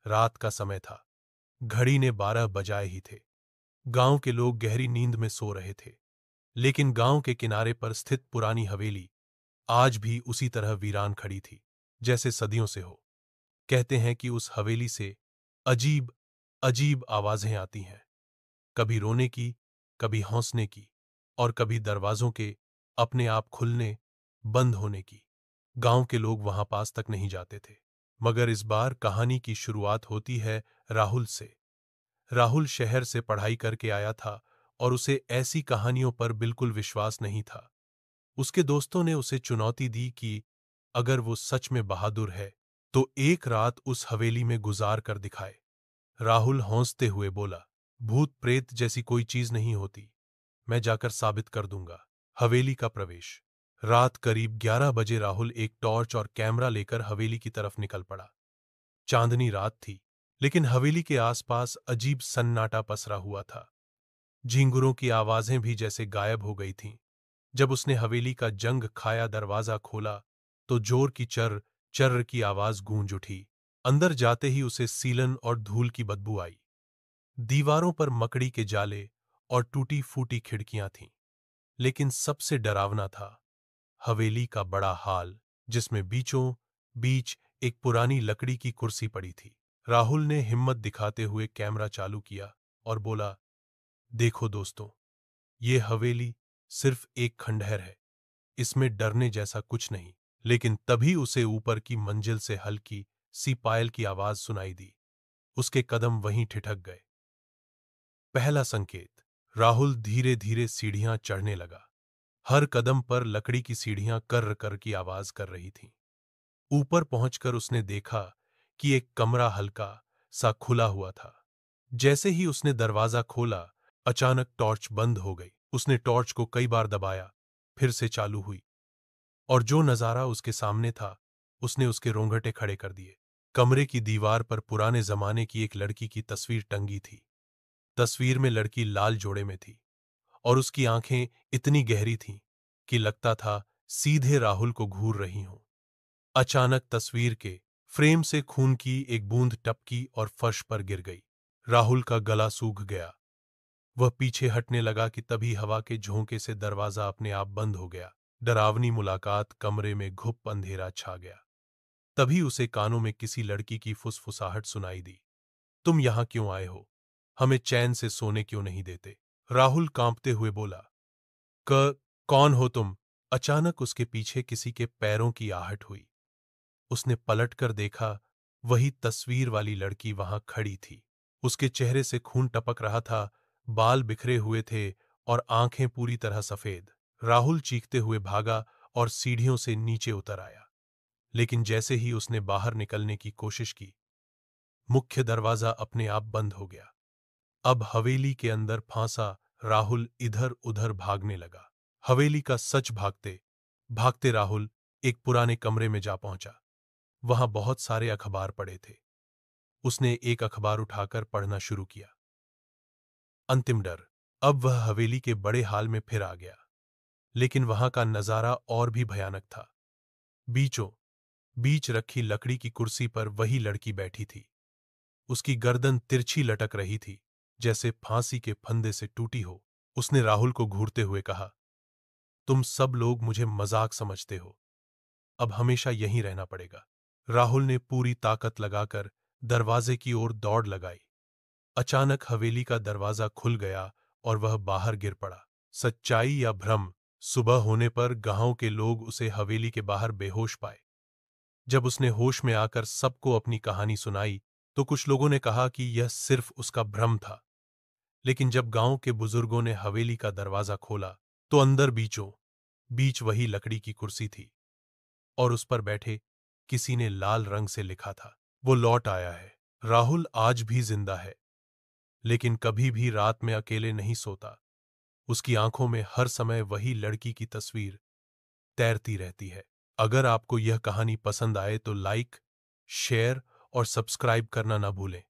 रात का समय था। घड़ी ने 12 बजाए ही थे। गांव के लोग गहरी नींद में सो रहे थे, लेकिन गांव के किनारे पर स्थित पुरानी हवेली आज भी उसी तरह वीरान खड़ी थी, जैसे सदियों से हो। कहते हैं कि उस हवेली से अजीब अजीब आवाजें आती हैं, कभी रोने की, कभी हौंसने की, और कभी दरवाजों के अपने आप खुलने बंद होने की। गांव के लोग वहां पास तक नहीं जाते थे। मगर इस बार कहानी की शुरुआत होती है राहुल से। राहुल शहर से पढ़ाई करके आया था और उसे ऐसी कहानियों पर बिल्कुल विश्वास नहीं था। उसके दोस्तों ने उसे चुनौती दी कि अगर वो सच में बहादुर है तो एक रात उस हवेली में गुजार कर दिखाए। राहुल हौंसते हुए बोला, भूत प्रेत जैसी कोई चीज नहीं होती, मैं जाकर साबित कर दूंगा। हवेली का प्रवेश। रात करीब 11 बजे राहुल एक टॉर्च और कैमरा लेकर हवेली की तरफ निकल पड़ा। चांदनी रात थी, लेकिन हवेली के आसपास अजीब सन्नाटा पसरा हुआ था। झींगुरों की आवाजें भी जैसे गायब हो गई थीं। जब उसने हवेली का जंग खाया दरवाजा खोला तो जोर की चर्र चर्र की आवाज गूंज उठी। अंदर जाते ही उसे सीलन और धूल की बदबू आई। दीवारों पर मकड़ी के जाले और टूटी फूटी खिड़कियां थीं। लेकिन सबसे डरावना था हवेली का बड़ा हाल, जिसमें बीचों बीच एक पुरानी लकड़ी की कुर्सी पड़ी थी। राहुल ने हिम्मत दिखाते हुए कैमरा चालू किया और बोला, देखो दोस्तों, ये हवेली सिर्फ एक खंडहर है, इसमें डरने जैसा कुछ नहीं। लेकिन तभी उसे ऊपर की मंजिल से हल्की सी पायल की आवाज सुनाई दी। उसके कदम वहीं ठिठक गए। पहला संकेत। राहुल धीरे धीरे सीढ़ियां चढ़ने लगा। हर कदम पर लकड़ी की सीढ़ियां कर्र कर की आवाज कर रही थीं। ऊपर पहुंचकर उसने देखा कि एक कमरा हल्का सा खुला हुआ था। जैसे ही उसने दरवाजा खोला, अचानक टॉर्च बंद हो गई। उसने टॉर्च को कई बार दबाया, फिर से चालू हुई, और जो नजारा उसके सामने था, उसने उसके रोंगटे खड़े कर दिए। कमरे की दीवार पर पुराने जमाने की एक लड़की की तस्वीर टंगी थी। तस्वीर में लड़की लाल जोड़े में थी और उसकी आंखें इतनी गहरी थीं कि लगता था सीधे राहुल को घूर रही हों। अचानक तस्वीर के फ्रेम से खून की एक बूंद टपकी और फर्श पर गिर गई। राहुल का गला सूख गया। वह पीछे हटने लगा कि तभी हवा के झोंके से दरवाजा अपने आप बंद हो गया। डरावनी मुलाकात। कमरे में घुप अंधेरा छा गया। तभी उसे कानों में किसी लड़की की फुसफुसाहट सुनाई दी, तुम यहां क्यों आए हो? हमें चैन से सोने क्यों नहीं देते? राहुल कांपते हुए बोला, क कौन हो तुम? अचानक उसके पीछे किसी के पैरों की आहट हुई। उसने पलटकर देखा, वही तस्वीर वाली लड़की वहां खड़ी थी। उसके चेहरे से खून टपक रहा था, बाल बिखरे हुए थे और आंखें पूरी तरह सफेद। राहुल चीखते हुए भागा और सीढ़ियों से नीचे उतर आया। लेकिन जैसे ही उसने बाहर निकलने की कोशिश की, मुख्य दरवाजा अपने आप बंद हो गया। अब हवेली के अंदर फांसा राहुल इधर उधर भागने लगा। हवेली का सच भागते भागते राहुल एक पुराने कमरे में जा पहुंचा। वहां बहुत सारे अखबार पड़े थे। उसने एक अखबार उठाकर पढ़ना शुरू किया। अंतिम डर। अब वह हवेली के बड़े हाल में फिर आ गया, लेकिन वहां का नजारा और भी भयानक था। बीचों बीच रखी लकड़ी की कुर्सी पर वही लड़की बैठी थी। उसकी गर्दन तिरछी लटक रही थी, जैसे फांसी के फंदे से टूटी हो। उसने राहुल को घूरते हुए कहा, तुम सब लोग मुझे मजाक समझते हो, अब हमेशा यहीं रहना पड़ेगा। राहुल ने पूरी ताकत लगाकर दरवाजे की ओर दौड़ लगाई। अचानक हवेली का दरवाजा खुल गया और वह बाहर गिर पड़ा। सच्चाई या भ्रम? सुबह होने पर गांव के लोग उसे हवेली के बाहर बेहोश पाए। जब उसने होश में आकर सबको अपनी कहानी सुनाई, तो कुछ लोगों ने कहा कि यह सिर्फ उसका भ्रम था। लेकिन जब गांव के बुजुर्गों ने हवेली का दरवाजा खोला, तो अंदर बीचों बीच वही लकड़ी की कुर्सी थी और उस पर बैठे किसी ने लाल रंग से लिखा था, वो लौट आया है। राहुल आज भी जिंदा है, लेकिन कभी भी रात में अकेले नहीं सोता। उसकी आंखों में हर समय वही लड़की की तस्वीर तैरती रहती है। अगर आपको यह कहानी पसंद आए तो लाइक, शेयर और सब्सक्राइब करना ना भूलें।